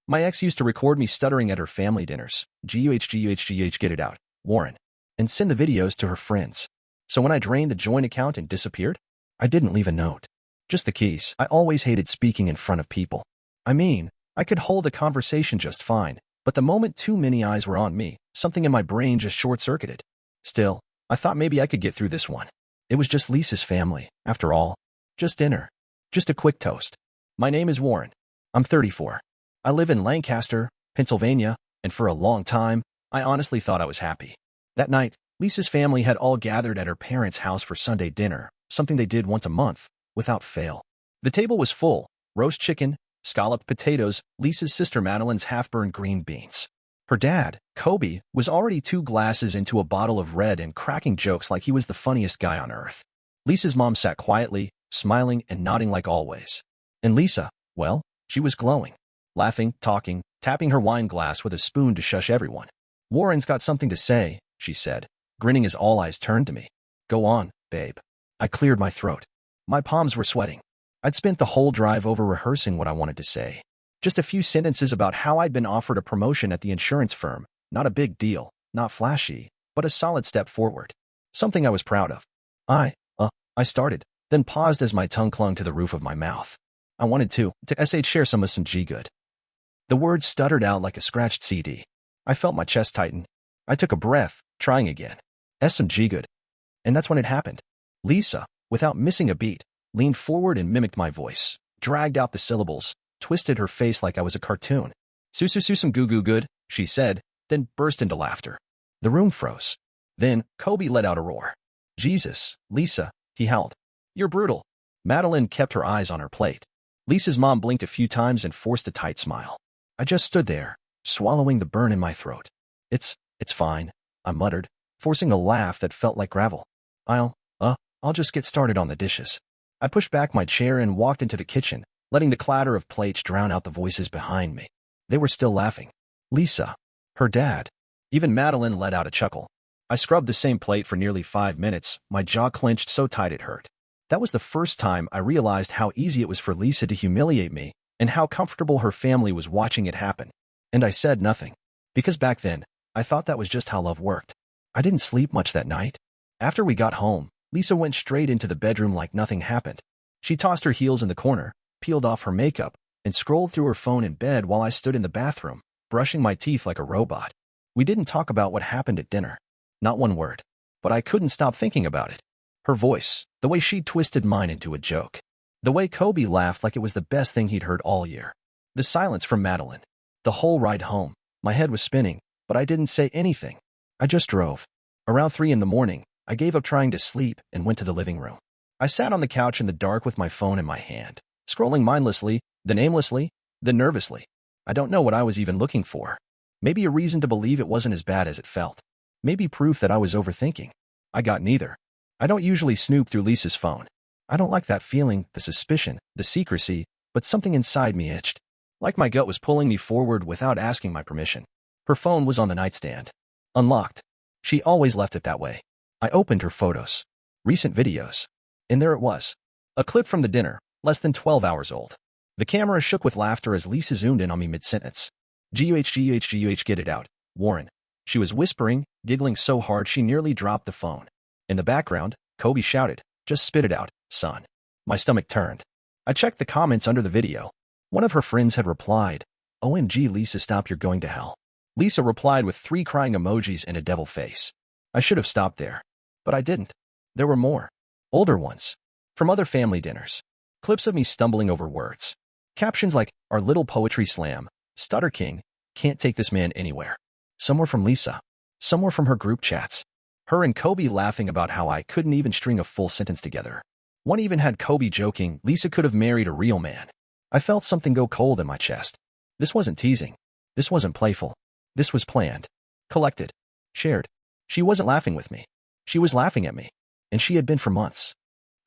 My ex used to record me stuttering at her family dinners, get it out, Warren, and send the videos to her friends. So when I drained the joint account and disappeared, I didn't leave a note. Just the keys. I always hated speaking in front of people. I mean, I could hold a conversation just fine, but the moment too many eyes were on me, something in my brain just short-circuited. Still, I thought maybe I could get through this one. It was just Lisa's family, after all. Just dinner. Just a quick toast. My name is Warren. I'm 34. I live in Lancaster, Pennsylvania, and for a long time, I honestly thought I was happy. That night, Lisa's family had all gathered at her parents' house for Sunday dinner, something they did once a month, without fail. The table was full: roast chicken, scalloped potatoes, Lisa's sister Madeline's half-burned green beans. Her dad, Kobe, was already 2 glasses into a bottle of red and cracking jokes like he was the funniest guy on earth. Lisa's mom sat quietly, smiling and nodding like always. And Lisa, well, she was glowing. Laughing, talking, tapping her wine glass with a spoon to shush everyone. Warren's got something to say, she said, grinning as all eyes turned to me. Go on, babe. I cleared my throat. My palms were sweating. I'd spent the whole drive over rehearsing what I wanted to say. Just a few sentences about how I'd been offered a promotion at the insurance firm. Not a big deal, not flashy, but a solid step forward. Something I was proud of. I started, then paused as my tongue clung to the roof of my mouth. I wanted to share some good. The words stuttered out like a scratched CD. I felt my chest tighten. I took a breath, trying again. Good. And that's when it happened. Lisa, without missing a beat, leaned forward and mimicked my voice, dragged out the syllables, twisted her face like I was a cartoon. Some good, she said, then burst into laughter. The room froze. Then, Kobe let out a roar. Jesus, Lisa, he howled. You're brutal. Madeline kept her eyes on her plate. Lisa's mom blinked a few times and forced a tight smile. I just stood there, swallowing the burn in my throat. It's fine, I muttered, forcing a laugh that felt like gravel. I'll just get started on the dishes. I pushed back my chair and walked into the kitchen, letting the clatter of plates drown out the voices behind me. They were still laughing. Lisa, her dad. Even Madeline let out a chuckle. I scrubbed the same plate for nearly 5 minutes, my jaw clenched so tight it hurt. That was the first time I realized how easy it was for Lisa to humiliate me, and how comfortable her family was watching it happen. And I said nothing. Because back then, I thought that was just how love worked. I didn't sleep much that night. After we got home, Lisa went straight into the bedroom like nothing happened. She tossed her heels in the corner, peeled off her makeup, and scrolled through her phone in bed while I stood in the bathroom, brushing my teeth like a robot. We didn't talk about what happened at dinner. Not one word. But I couldn't stop thinking about it. Her voice, the way she twisted mine into a joke. The way Kobe laughed like it was the best thing he'd heard all year. The silence from Madeline. The whole ride home. My head was spinning, but I didn't say anything. I just drove. Around 3 in the morning, I gave up trying to sleep and went to the living room. I sat on the couch in the dark with my phone in my hand, scrolling mindlessly, then aimlessly, then nervously. I don't know what I was even looking for. Maybe a reason to believe it wasn't as bad as it felt. Maybe proof that I was overthinking. I got neither. I don't usually snoop through Lisa's phone. I don't like that feeling, the suspicion, the secrecy, but something inside me itched. Like my gut was pulling me forward without asking my permission. Her phone was on the nightstand. Unlocked. She always left it that way. I opened her photos. Recent videos. And there it was. A clip from the dinner, less than 12 hours old. The camera shook with laughter as Lisa zoomed in on me mid-sentence. Get it out, Warren. She was whispering, giggling so hard she nearly dropped the phone. In the background, Kobe shouted, just spit it out, son. My stomach turned. I checked the comments under the video. One of her friends had replied, OMG Lisa, stop, you're going to hell. Lisa replied with 3 crying emojis and a devil face. I should have stopped there. But I didn't. There were more. Older ones. From other family dinners. Clips of me stumbling over words. Captions like, our little poetry slam, Stutter King, can't take this man anywhere. Some were from Lisa. Some were from her group chats. Her and Kobe laughing about how I couldn't even string a full sentence together. One even had Kobe joking Lisa could have married a real man. I felt something go cold in my chest. This wasn't teasing. This wasn't playful. This was planned. Collected. Shared. She wasn't laughing with me. She was laughing at me. And she had been for months.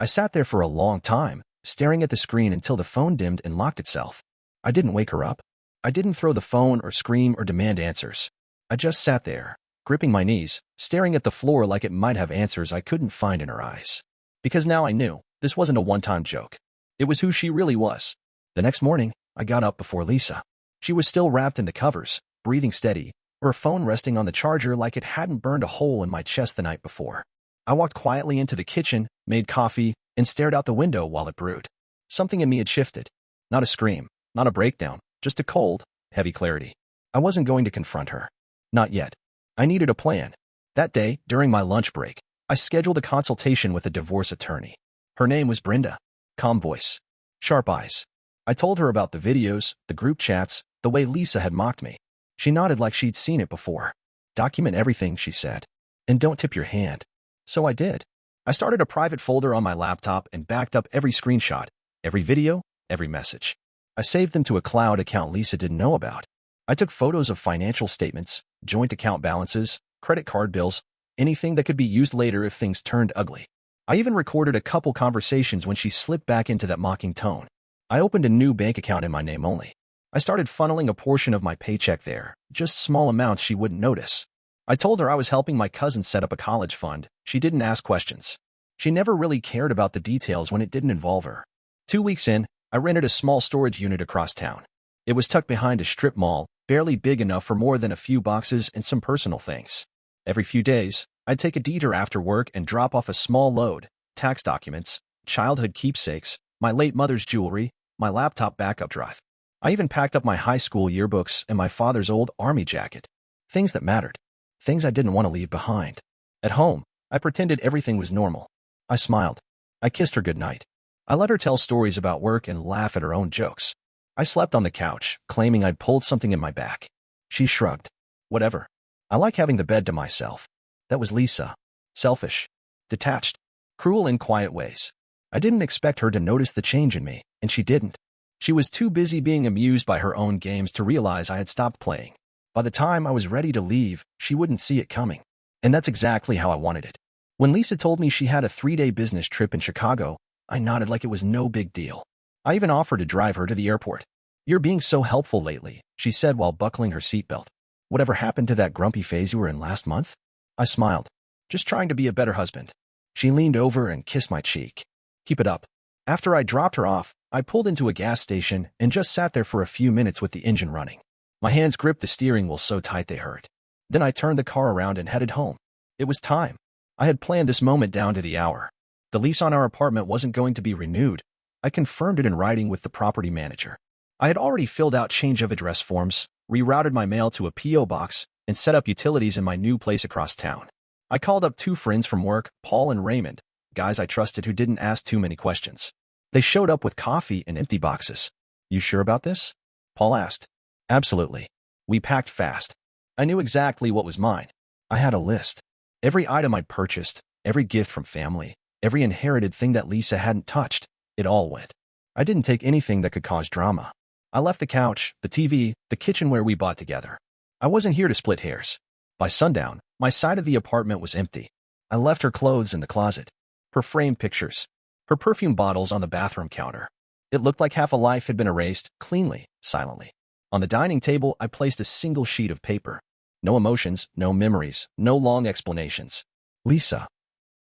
I sat there for a long time, staring at the screen until the phone dimmed and locked itself. I didn't wake her up. I didn't throw the phone or scream or demand answers. I just sat there, gripping my knees, staring at the floor like it might have answers I couldn't find in her eyes. Because now I knew this wasn't a one-time joke. It was who she really was. The next morning, I got up before Lisa. She was still wrapped in the covers, breathing steady, her phone resting on the charger like it hadn't burned a hole in my chest the night before. I walked quietly into the kitchen, made coffee, and stared out the window while it brewed. Something in me had shifted. Not a scream, not a breakdown, just a cold, heavy clarity. I wasn't going to confront her. Not yet. I needed a plan. That day, during my lunch break, I scheduled a consultation with a divorce attorney. Her name was Brenda. Calm voice. Sharp eyes. I told her about the videos, the group chats, the way Lisa had mocked me. She nodded like she'd seen it before. Document everything, she said. And don't tip your hand. So I did. I started a private folder on my laptop and backed up every screenshot, every video, every message. I saved them to a cloud account Lisa didn't know about. I took photos of financial statements, joint account balances, credit card bills, anything that could be used later if things turned ugly. I even recorded a couple conversations when she slipped back into that mocking tone. I opened a new bank account in my name only. I started funneling a portion of my paycheck there, just small amounts she wouldn't notice. I told her I was helping my cousin set up a college fund. She didn't ask questions. She never really cared about the details when it didn't involve her. 2 weeks in, I rented a small storage unit across town. It was tucked behind a strip mall, barely big enough for more than a few boxes and some personal things. Every few days, I'd take a detour after work and drop off a small load, tax documents, childhood keepsakes, my late mother's jewelry, my laptop backup drive. I even packed up my high school yearbooks and my father's old army jacket. Things that mattered. Things I didn't want to leave behind. At home, I pretended everything was normal. I smiled. I kissed her goodnight. I let her tell stories about work and laugh at her own jokes. I slept on the couch, claiming I'd pulled something in my back. She shrugged. Whatever. I like having the bed to myself. That was Lisa. Selfish. Detached. Cruel in quiet ways. I didn't expect her to notice the change in me, and she didn't. She was too busy being amused by her own games to realize I had stopped playing. By the time I was ready to leave, she wouldn't see it coming. And that's exactly how I wanted it. When Lisa told me she had a 3-day business trip in Chicago, I nodded like it was no big deal. I even offered to drive her to the airport. You're being so helpful lately, she said while buckling her seatbelt. Whatever happened to that grumpy phase you were in last month? I smiled. Just trying to be a better husband. She leaned over and kissed my cheek. Keep it up. After I dropped her off, I pulled into a gas station and just sat there for a few minutes with the engine running. My hands gripped the steering wheel so tight they hurt. Then I turned the car around and headed home. It was time. I had planned this moment down to the hour. The lease on our apartment wasn't going to be renewed. I confirmed it in writing with the property manager. I had already filled out change of address forms, rerouted my mail to a P.O. box, and set up utilities in my new place across town. I called up 2 friends from work, Paul and Raymond, guys I trusted who didn't ask too many questions. They showed up with coffee and empty boxes. You sure about this? Paul asked. Absolutely. We packed fast. I knew exactly what was mine. I had a list. Every item I'd purchased, every gift from family, every inherited thing that Lisa hadn't touched, it all went. I didn't take anything that could cause drama. I left the couch, the TV, the kitchen where we bought together. I wasn't here to split hairs. By sundown, my side of the apartment was empty. I left her clothes in the closet, her framed pictures, her perfume bottles on the bathroom counter. It looked like half a life had been erased, cleanly, silently. On the dining table, I placed a single sheet of paper. No emotions, no memories, no long explanations. Lisa.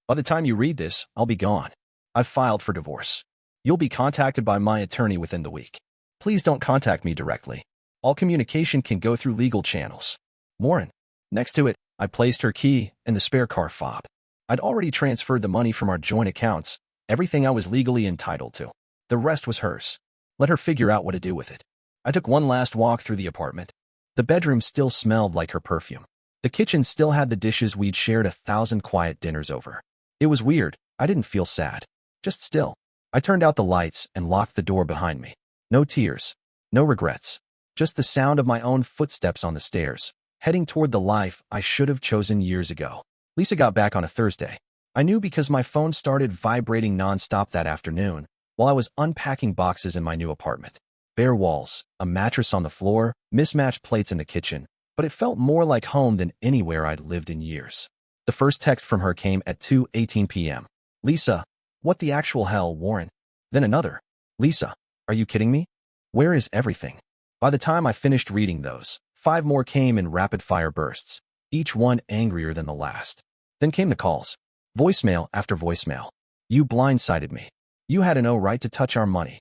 By the time you read this, I'll be gone. I've filed for divorce. You'll be contacted by my attorney within the week. Please don't contact me directly. All communication can go through legal channels. Warren. Next to it, I placed her key and the spare car fob. I'd already transferred the money from our joint accounts, everything I was legally entitled to. The rest was hers. Let her figure out what to do with it. I took one last walk through the apartment. The bedroom still smelled like her perfume. The kitchen still had the dishes we'd shared 1,000 quiet dinners over. It was weird. I didn't feel sad. Just still. I turned out the lights and locked the door behind me. No tears. No regrets. Just the sound of my own footsteps on the stairs, heading toward the life I should have chosen years ago. Lisa got back on a Thursday. I knew because my phone started vibrating nonstop that afternoon while I was unpacking boxes in my new apartment. Bare walls, a mattress on the floor, mismatched plates in the kitchen, but it felt more like home than anywhere I'd lived in years. The first text from her came at 2:18 p.m. Lisa, what the actual hell, Warren? Then another. Lisa, are you kidding me? Where is everything? By the time I finished reading those, 5 more came in rapid-fire bursts, each one angrier than the last. Then came the calls. Voicemail after voicemail. You blindsided me. You had no right to touch our money.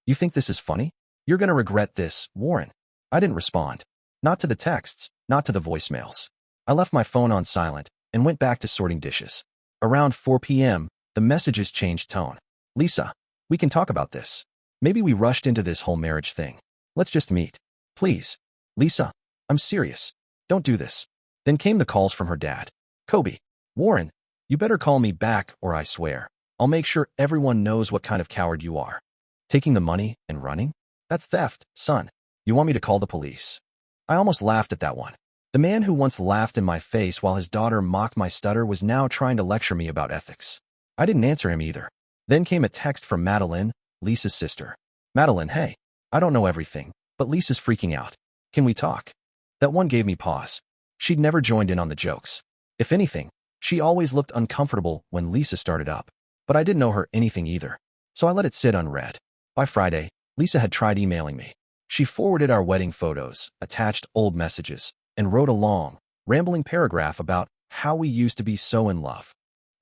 You think this is funny? You're gonna regret this, Warren. I didn't respond. Not to the texts, not to the voicemails. I left my phone on silent and went back to sorting dishes. Around 4 p.m., the messages changed tone. Lisa, we can talk about this. Maybe we rushed into this whole marriage thing. Let's just meet. Please. Lisa, I'm serious. Don't do this. Then came the calls from her dad. Kobe, Warren, you better call me back or I swear, I'll make sure everyone knows what kind of coward you are. Taking the money and running? That's theft, son. You want me to call the police? I almost laughed at that one. The man who once laughed in my face while his daughter mocked my stutter was now trying to lecture me about ethics. I didn't answer him either. Then came a text from Madeline, Lisa's sister. Madeline, hey, I don't know everything, but Lisa's freaking out. Can we talk? That one gave me pause. She'd never joined in on the jokes. If anything, she always looked uncomfortable when Lisa started up. But I didn't know her anything either, so I let it sit unread. By Friday, Lisa had tried emailing me. She forwarded our wedding photos, attached old messages, and wrote a long, rambling paragraph about how we used to be so in love.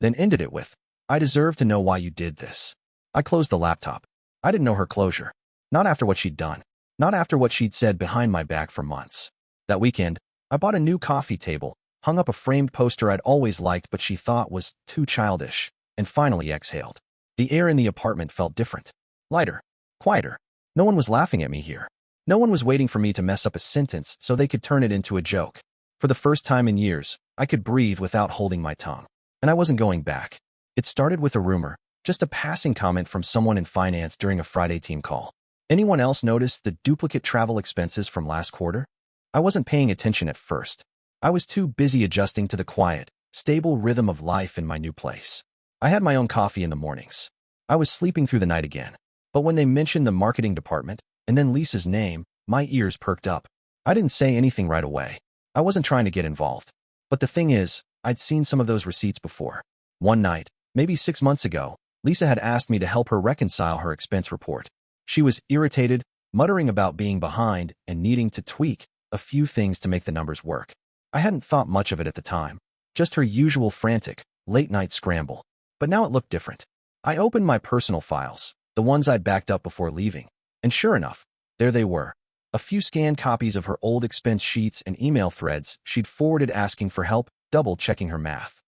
Then ended it with, I deserve to know why you did this. I closed the laptop. I didn't know her closure. Not after what she'd done. Not after what she'd said behind my back for months. That weekend, I bought a new coffee table, hung up a framed poster I'd always liked but she thought was too childish, and finally exhaled. The air in the apartment felt different. Lighter. Quieter. No one was laughing at me here. No one was waiting for me to mess up a sentence so they could turn it into a joke. For the first time in years, I could breathe without holding my tongue. And I wasn't going back. It started with a rumor, just a passing comment from someone in finance during a Friday team call. Anyone else notice the duplicate travel expenses from last quarter? I wasn't paying attention at first. I was too busy adjusting to the quiet, stable rhythm of life in my new place. I had my own coffee in the mornings. I was sleeping through the night again. But when they mentioned the marketing department, and then Lisa's name, my ears perked up. I didn't say anything right away. I wasn't trying to get involved. But the thing is, I'd seen some of those receipts before. One night, maybe 6 months ago, Lisa had asked me to help her reconcile her expense report. She was irritated, muttering about being behind and needing to tweak a few things to make the numbers work. I hadn't thought much of it at the time. Just her usual frantic, late-night scramble. But now it looked different. I opened my personal files, the ones I'd backed up before leaving. And sure enough, there they were. A few scanned copies of her old expense sheets and email threads she'd forwarded asking for help, double-checking her math.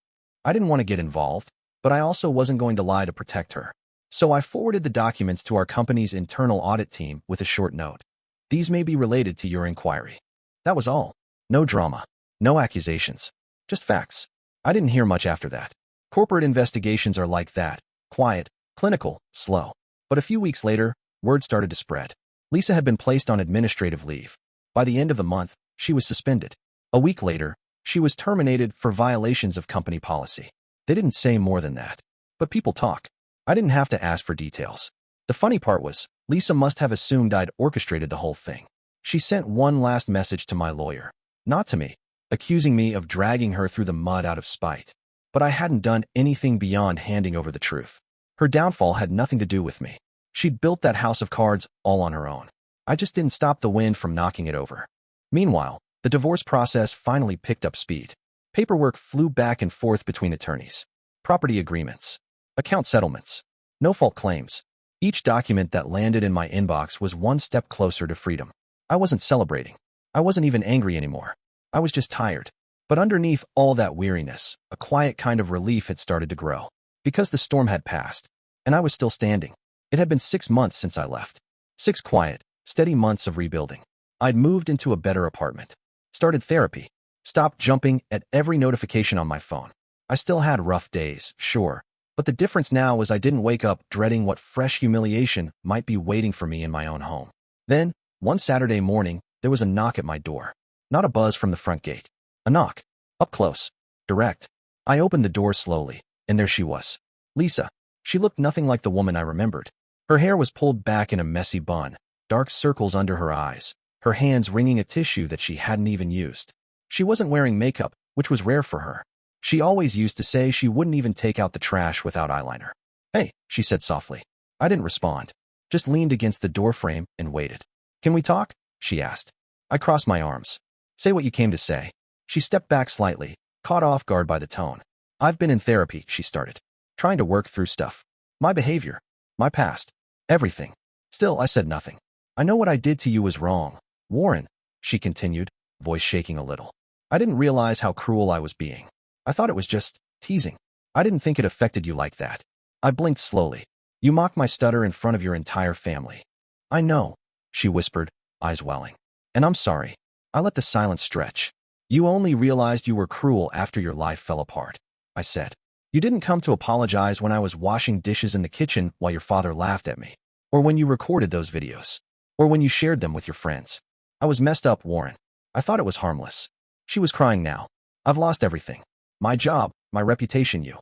I didn't want to get involved, but I also wasn't going to lie to protect her. So I forwarded the documents to our company's internal audit team with a short note. These may be related to your inquiry. That was all. No drama. No accusations. Just facts. I didn't hear much after that. Corporate investigations are like that. Quiet, clinical, slow. But a few weeks later, word started to spread. Lisa had been placed on administrative leave. By the end of the month, she was suspended. A week later, she was terminated for violations of company policy. They didn't say more than that. But people talk. I didn't have to ask for details. The funny part was, Lisa must have assumed I'd orchestrated the whole thing. She sent one last message to my lawyer. Not to me, accusing me of dragging her through the mud out of spite. But I hadn't done anything beyond handing over the truth. Her downfall had nothing to do with me. She'd built that house of cards all on her own. I just didn't stop the wind from knocking it over. Meanwhile, the divorce process finally picked up speed. Paperwork flew back and forth between attorneys. Property agreements. Account settlements. No-fault claims. Each document that landed in my inbox was one step closer to freedom. I wasn't celebrating. I wasn't even angry anymore. I was just tired. But underneath all that weariness, a quiet kind of relief had started to grow. Because the storm had passed, and I was still standing. It had been 6 months since I left. 6 quiet, steady months of rebuilding. I'd moved into a better apartment. Started therapy. Stopped jumping at every notification on my phone. I still had rough days, sure. But the difference now was I didn't wake up dreading what fresh humiliation might be waiting for me in my own home. Then, one Saturday morning, there was a knock at my door. Not a buzz from the front gate. A knock. Up close. Direct. I opened the door slowly, and there she was. Lisa. She looked nothing like the woman I remembered. Her hair was pulled back in a messy bun, dark circles under her eyes, her hands wringing a tissue that she hadn't even used. She wasn't wearing makeup, which was rare for her. She always used to say she wouldn't even take out the trash without eyeliner. Hey, she said softly. I didn't respond. Just leaned against the doorframe and waited. Can we talk? She asked. I crossed my arms. Say what you came to say. She stepped back slightly, caught off guard by the tone. I've been in therapy, she started. Trying to work through stuff. My behavior. My past. Everything. Still, I said nothing. I know what I did to you was wrong. Warren, she continued, voice shaking a little. I didn't realize how cruel I was being. I thought it was just teasing. I didn't think it affected you like that. I blinked slowly. You mocked my stutter in front of your entire family. I know, she whispered, eyes welling. And I'm sorry. I let the silence stretch. You only realized you were cruel after your life fell apart, I said. You didn't come to apologize when I was washing dishes in the kitchen while your father laughed at me, or when you recorded those videos, or when you shared them with your friends. I was messed up, Warren. I thought it was harmless. She was crying now. I've lost everything. My job, my reputation, you.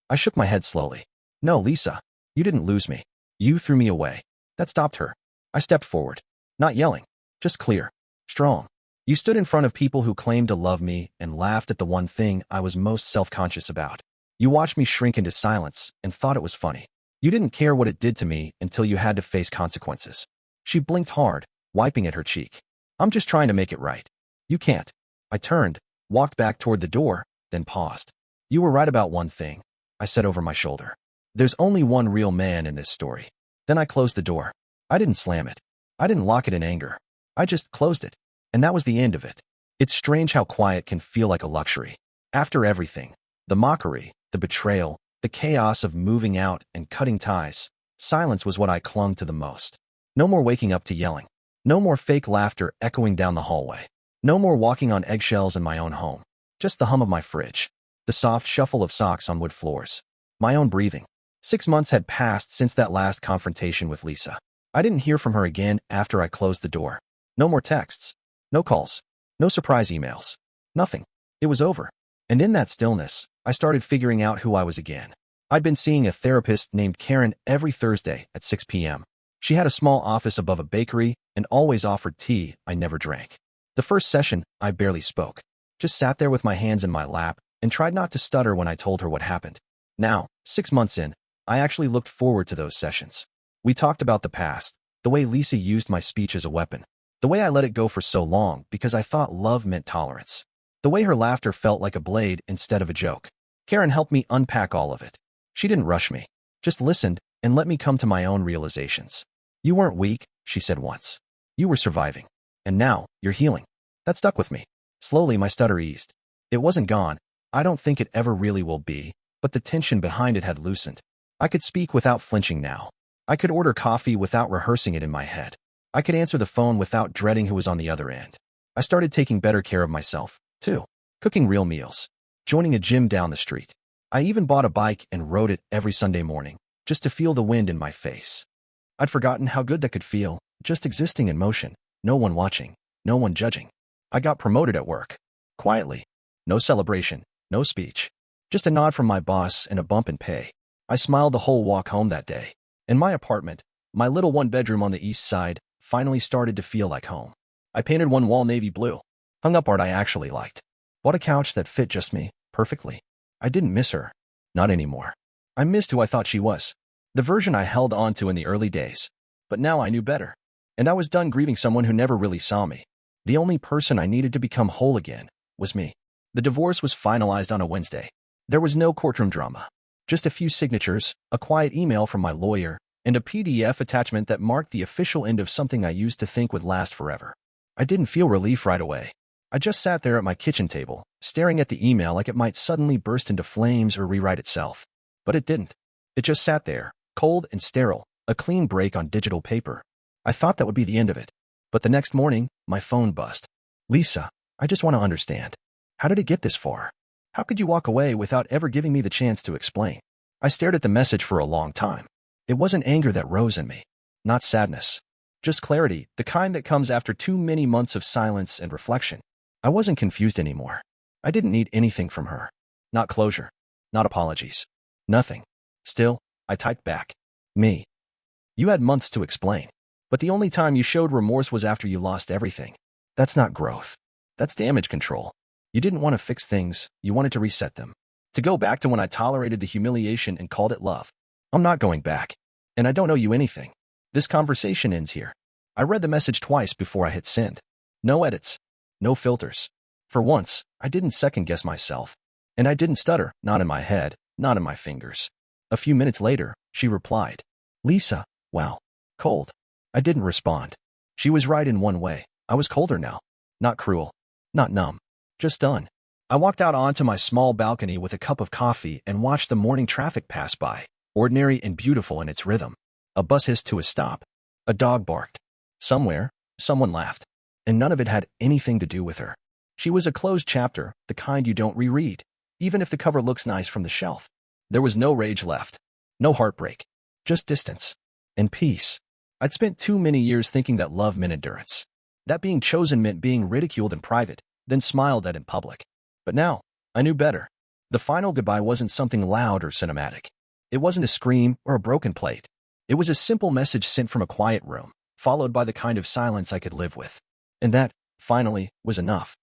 I shook my head slowly. No, Lisa, you didn't lose me. You threw me away. That stopped her. I stepped forward. Not yelling, just clear, strong. You stood in front of people who claimed to love me and laughed at the one thing I was most self-conscious about. You watched me shrink into silence and thought it was funny. You didn't care what it did to me until you had to face consequences. She blinked hard, wiping at her cheek. I'm just trying to make it right. You can't. I turned, walked back toward the door, then paused. You were right about one thing, I said over my shoulder. There's only one real man in this story. Then I closed the door. I didn't slam it. I didn't lock it in anger. I just closed it. And that was the end of it. It's strange how quiet can feel like a luxury. After everything, the mockery, the betrayal, the chaos of moving out and cutting ties, silence was what I clung to the most. No more waking up to yelling. No more fake laughter echoing down the hallway. No more walking on eggshells in my own home. Just the hum of my fridge. The soft shuffle of socks on wood floors. My own breathing. 6 months had passed since that last confrontation with Lisa. I didn't hear from her again after I closed the door. No more texts. No calls. No surprise emails. Nothing. It was over. And in that stillness, I started figuring out who I was again. I'd been seeing a therapist named Karen every Thursday at 6 p.m. She had a small office above a bakery and always offered tea I never drank. The first session, I barely spoke. Just sat there with my hands in my lap and tried not to stutter when I told her what happened. Now, 6 months in, I actually looked forward to those sessions. We talked about the past, the way Lisa used my speech as a weapon, the way I let it go for so long because I thought love meant tolerance, the way her laughter felt like a blade instead of a joke. Karen helped me unpack all of it. She didn't rush me, just listened and let me come to my own realizations. You weren't weak, she said once. You were surviving. And now, you're healing. That stuck with me. Slowly, my stutter eased. It wasn't gone. I don't think it ever really will be, but the tension behind it had loosened. I could speak without flinching now. I could order coffee without rehearsing it in my head. I could answer the phone without dreading who was on the other end. I started taking better care of myself, too. Cooking real meals. Joining a gym down the street. I even bought a bike and rode it every Sunday morning, just to feel the wind in my face. I'd forgotten how good that could feel, just existing in motion, no one watching, no one judging. I got promoted at work. Quietly. No celebration, no speech. Just a nod from my boss and a bump in pay. I smiled the whole walk home that day. In my apartment, my little one-bedroom on the east side, finally started to feel like home. I painted one wall navy blue. Hung up art I actually liked. Bought a couch that fit just me, perfectly. I didn't miss her. Not anymore. I missed who I thought she was. The version I held on to in the early days. But now I knew better. And I was done grieving someone who never really saw me. The only person I needed to become whole again was me. The divorce was finalized on a Wednesday. There was no courtroom drama. Just a few signatures, a quiet email from my lawyer, and a PDF attachment that marked the official end of something I used to think would last forever. I didn't feel relief right away. I just sat there at my kitchen table, staring at the email like it might suddenly burst into flames or rewrite itself. But it didn't. It just sat there, cold and sterile, a clean break on digital paper. I thought that would be the end of it. But the next morning, my phone buzzed. Lisa, I just want to understand. How did it get this far? How could you walk away without ever giving me the chance to explain? I stared at the message for a long time. It wasn't anger that rose in me. Not sadness. Just clarity, the kind that comes after too many months of silence and reflection. I wasn't confused anymore. I didn't need anything from her. Not closure. Not apologies. Nothing. Still, I typed back. Me. You had months to explain. But the only time you showed remorse was after you lost everything. That's not growth. That's damage control. You didn't want to fix things, you wanted to reset them. To go back to when I tolerated the humiliation and called it love. I'm not going back. And I don't owe you anything. This conversation ends here. I read the message twice before I hit send. No edits. No filters. For once, I didn't second-guess myself. And I didn't stutter, not in my head, not in my fingers. A few minutes later, she replied. Lisa, wow. Cold. I didn't respond. She was right in one way. I was colder now. Not cruel. Not numb. Just done. I walked out onto my small balcony with a cup of coffee and watched the morning traffic pass by, ordinary and beautiful in its rhythm. A bus hissed to a stop. A dog barked. Somewhere, someone laughed. And none of it had anything to do with her. She was a closed chapter, the kind you don't reread, even if the cover looks nice from the shelf. There was no rage left. No heartbreak. Just distance. And peace. I'd spent too many years thinking that love meant endurance. That being chosen meant being ridiculed in private, then smiled at in public. But now, I knew better. The final goodbye wasn't something loud or cinematic. It wasn't a scream or a broken plate. It was a simple message sent from a quiet room, followed by the kind of silence I could live with. And that, finally, was enough.